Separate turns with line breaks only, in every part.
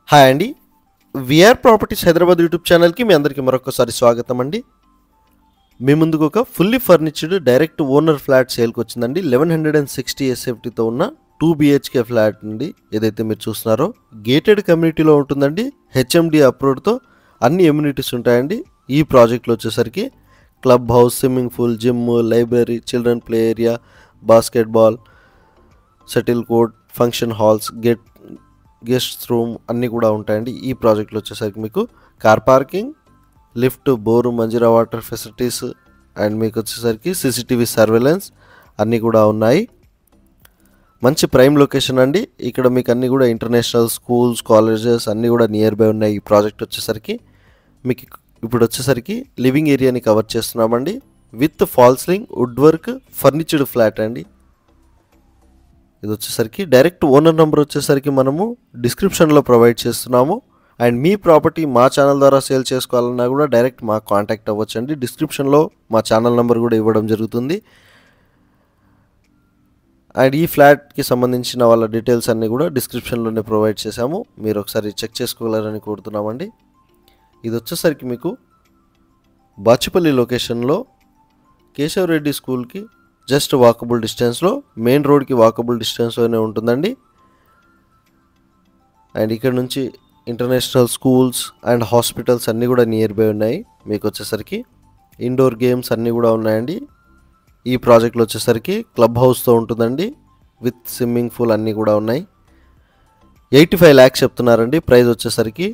Hi అండి. VR properties Hyderabad YouTube ఛానల్కి మీ అందరికీ మరొకసారి స్వాగతం అండి. మీ ముందుకు ఒక ఫుల్లీ ఫర్నిచర్డ్ డైరెక్ట్ ఓనర్ ఫ్లాట్ సేల్కి వచ్చిందండి. 1160 ఎస్ఎఫ్టీతో ఉన్న 2 BHK ఫ్లాట్ అండి. ఏదైతే మీరు చూస్తున్నారో గేటెడ్ కమ్యూనిటీలో ఉంటుందండి. హెచ్ఎండి అప్రూవ్డ్తో అన్ని ఎమ్యూనిటీస్ ఉంటాయండి. ఈ ప్రాజెక్ట్లో వచ్చేసరికి club house, swimming pool, gym, library, children play area, basketball, shuttle court, function halls, guest room అన్నీ కూడా ఉంటాయండి. ఈ ప్రాజెక్ట్లో వచ్చేసరికి మీకు car parking, lift, bore, Manjeera water facilities and మీకు వచ్చేసరికి CCTV సర్వేలెన్స్ అన్నీ కూడా ఉన్నాయి. మంచి ప్రైమ్ లొకేషన్ అండి. ఇక్కడ మీకు అన్నీ కూడా ఇంటర్నేషనల్ స్కూల్స్, కాలేజెస్ అన్నీ కూడా నియర్ బై ఉన్నాయి. ఈ ప్రాజెక్ట్ వచ్చేసరికి మీకు ఇప్పుడు వచ్చేసరికి లివింగ్ ఏరియాని కవర్ చేస్తున్నామండి. With fall ceiling, wood work, ఫర్నిచర్డ్ flat అండి. ఇది వచ్చేసరికి డైరెక్ట్ ఓనర్ నెంబర్ వచ్చేసరికి మనము డిస్క్రిప్షన్లో ప్రొవైడ్ చేస్తున్నాము. అండ్ మీ ప్రాపర్టీ మా ఛానల్ ద్వారా సేల్ చేసుకోవాలన్నా కూడా డైరెక్ట్ మాకు కాంటాక్ట్ అవ్వచ్చండి. డిస్క్రిప్షన్లో మా ఛానల్ నెంబర్ కూడా ఇవ్వడం జరుగుతుంది. అండ్ ఈ ఫ్లాట్కి సంబంధించిన వాళ్ళ డీటెయిల్స్ అన్నీ కూడా డిస్క్రిప్షన్లోనే ప్రొవైడ్ చేశాము. మీరు ఒకసారి చెక్ చేసుకోగలరని కోరుతున్నామండి. ఇది వచ్చేసరికి మీకు బాచుపల్లి లొకేషన్లో కేశవ్ రెడ్డి స్కూల్కి జస్ట్ వాకబుల్ డిస్టెన్స్లో, మెయిన్ రోడ్కి వాకబుల్ డిస్టెన్స్లోనే ఉంటుందండి. అండ్ ఇక్కడ నుంచి ఇంటర్నేషనల్ స్కూల్స్ అండ్ హాస్పిటల్స్ అన్నీ కూడా నియర్ బై ఉన్నాయి. మీకు వచ్చేసరికి ఇండోర్ గేమ్స్ అన్నీ కూడా ఉన్నాయండి. ఈ ప్రాజెక్ట్లో వచ్చేసరికి క్లబ్ హౌస్తో ఉంటుందండి. విత్ స్విమ్మింగ్ పూల్ అన్నీ కూడా ఉన్నాయి. 85 lakhs చెప్తున్నారండి. ప్రైస్ వచ్చేసరికి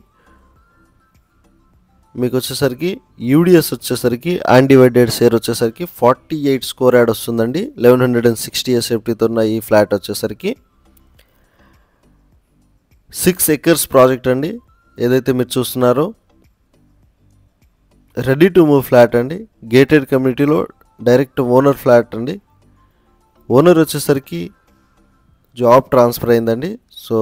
మీకు వచ్చేసరికి యూడిఎస్ వచ్చేసరికి అన్డివైడెడ్ షేర్ వచ్చేసరికి 48 స్కోర్ యాడ్ వస్తుందండి. 1160 ఎస్ఎఫ్టీతో ఉన్న ఈ ఫ్లాట్ వచ్చేసరికి 6 acres ప్రాజెక్ట్ అండి. ఏదైతే మీరు చూస్తున్నారో రెడీ టు మూవ్ ఫ్లాట్ అండి. గేటెడ్ కమ్యూనిటీలో డైరెక్ట్ ఓనర్ ఫ్లాట్ అండి. ఓనర్ వచ్చేసరికి జాబ్ ట్రాన్స్ఫర్ అయిందండి. సో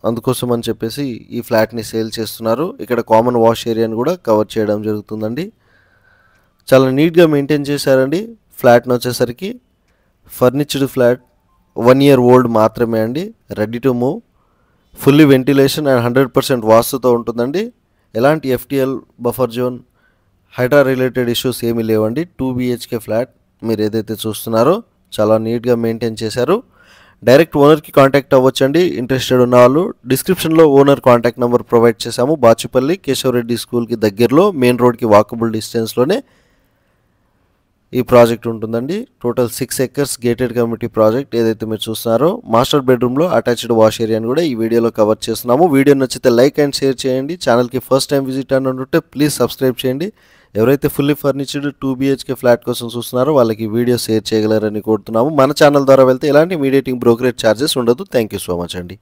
అందుకోసం అని చెప్పేసి ఈ ఫ్లాట్ని సేల్ చేస్తున్నారు. ఇక్కడ కామన్ వాష్ ఏరియాని కూడా కవర్ చేయడం జరుగుతుందండి. చాలా నీట్గా మెయింటైన్ చేశారండి. ఫ్లాట్ని వచ్చేసరికి ఫర్నిచర్డ్ ఫ్లాట్, 1 year ఓల్డ్ మాత్రమే అండి. Ready to move, fully ventilation and 100% వాస్తుతో ఉంటుందండి. ఎలాంటి FTL, buffer zone, Hydra related issues ఏమీ లేవండి. 2 BHK ఫ్లాట్ మీరు ఏదైతే చూస్తున్నారో చాలా నీట్గా మెయింటైన్ చేశారు. డైరెక్ట్ ఓనర్కి కాంటాక్ట్ అవ్వచ్చండి. ఇంట్రెస్టెడ్ ఉన్న వాళ్ళు డిస్క్రిప్షన్లో ఓనర్ కాంటాక్ట్ నెంబర్ ప్రొవైడ్ చేశాము. బాచుపల్లి కేశవ్ రెడ్డి స్కూల్కి దగ్గరలో, మెయిన్ రోడ్కి వాకబుల్ డిస్టెన్స్లోనే ఈ ప్రాజెక్ట్ ఉంటుందండి. Total 6 acres gated community project ఏదైతే మీరు చూస్తున్నారో మాస్టర్ బెడ్రూమ్లో అటాచ్డ్ వాష్ ఏరియాని కూడా ఈ వీడియోలో కవర్ చేస్తున్నాము. వీడియో నచ్చితే లైక్ అండ్ షేర్ చేయండి. ఛానల్కి ఫస్ట్ టైం విజిట్ అని ఉంటే ప్లీజ్ సబ్స్క్రైబ్ చేయండి. ఎవరైతే ఫుల్లీ ఫర్నిచర్డ్ 2 BHK ఫ్లాట్ కోసం చూస్తున్నారో వాళ్ళకి వీడియో షేర్ చేయగలరని కోరుతున్నాము. మన ఛానల్ ద్వారా వెళ్తే ఎలాంటి మీడియేటింగ్ బ్రోకరేజ్ ఛార్జెస్ ఉండదు. థ్యాంక్ యూ సో మచ్ అండి.